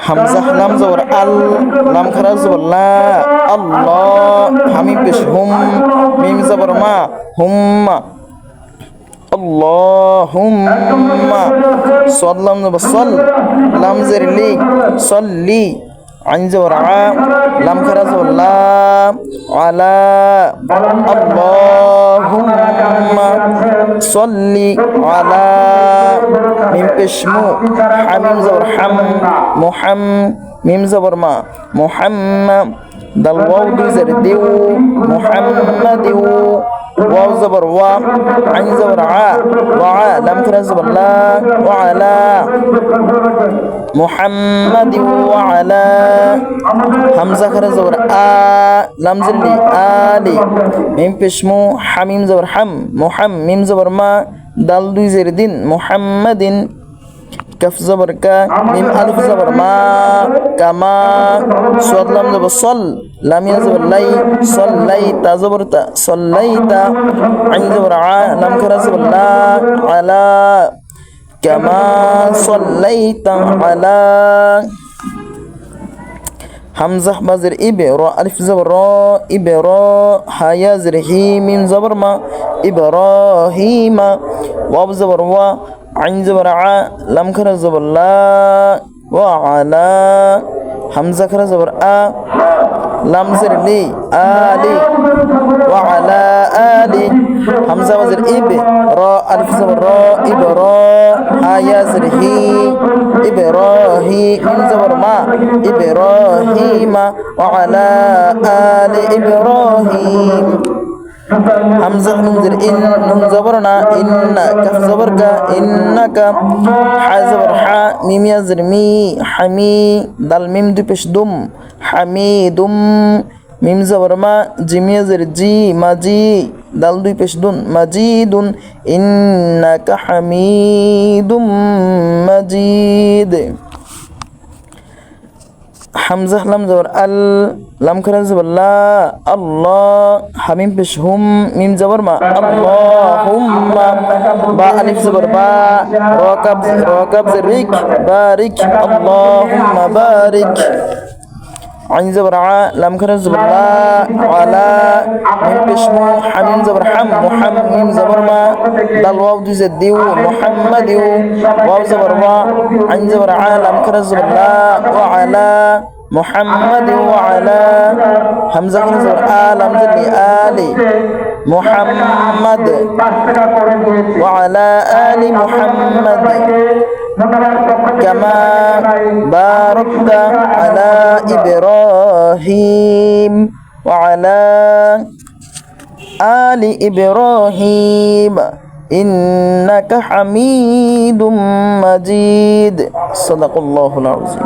হামজা লাম জবর আল, লাম খারা জবর লা, আল্লাহ। হামিম পেশ হুম, মিম জবর মা, হুম্মা, আল্লাহুম্মা। সাদ লাম জবর সল, লাম জের লি, সল্লি। আইন জবর আ, লাম খারা জবর লা, আলা, আল্লাহুম্মা সল্লি আলা। মিম পেশ মু, হামিম জবর হাম, মুহাম, মিম জবর মা, মুহাম্মা। দাল ওয়াও দুই জের দিউ, মুহাম্মাদিউ। ওয়াও জবর ওয়া, আইন জবর আ, ওয়া, লাম খারা জবর লা, ওয়া আলা, মুহাম্মাদি ওয়া আলা। হামজা খারা জবর আ, লাম জিল্লি আলি। মিম পেশ মু, হামিম জবর হাম, মুহাম, মিম জবর মা, দাল দুই জের দিন, মুহাম্মাদিন। কাফ জবর কা, মিম আলিফ জবর মা, কামা। সাদ লাম জবর সল, লাম ইয়া জবর লাই, সল্লাইতা জবর তা, সল্লাইতা। আইন জবর আ, লাম খারা জবর লা, আলা, কামা সল্লাইতা আলা। হামজা বাজের ইবে, র আলিফ জবর র, ইবে র। হায়া জের হি, মিম জবর মা, ইব্রাহিমা। ওয়াব জবর ওয়া, আইন জবর আ, লাম খারা জবর লা, ওয়া আলা। হামজা খারা জবর আ, লাম জের লি, আলি, ওয়া আলা আলি। হামজা বাজের ইবে, র আলিফ জবর র, ইবে র। হায়া জের হি, ইব্রাহি, মিম জবর মা, ইব্রাহিমা। ওয়া আলা আলি ইব্রাহিম। হামজা নুন জের ইন, নুন জবর না, ইন্না। কাফ জবর কা, ইন্নাকা। হা জবর হা, মিম ইয়া জের মি, হামি। দাল মিম দুই পেশ দুম, হামিদুম। মিম জবর মা, জিম ইয়া জের জি, মাজি। দাল দুই পেশ দুন, মাজিদুন। ইন্নাকা হামিদুম মাজিদ। হামজা লাম জবর আল, লাম খারা জবর লা, আল্লাহ। হামিম পেশ হুম, মিম জবর মা, আল্লাহুম্মা। বা আলিফ জবর বা, র কাব জের রিক, বারিক, আল্লাহুম্মা বারিক। আইন জবর আ, লাম খারা জবর লা, আলা। মিম পেশ মু, হামিম জবর হাম, মুহাম, মিম জবর মা, দাল ওয়াও দুই জের দিউ, মুহাম্মাদিউ। ওয়াও জবর ওয়া, আইন জবর আ, লাম খারা জবর লা, ওয়া আলা, মুহাম্মাদি ওয়া আলা। হামজা খারা জবর আ, লাম জিল্লি আলি, মুহাম্মাদ। ওয়া আলা আলি মুহাম্মাদ। কামা বারাকতা আলা ইব্রাহিম ওয়া আলা আলি ইব্রাহিম ইন্নাকা হামিদুম মাজিদ। সাদাকাল্লাহুল আযীম।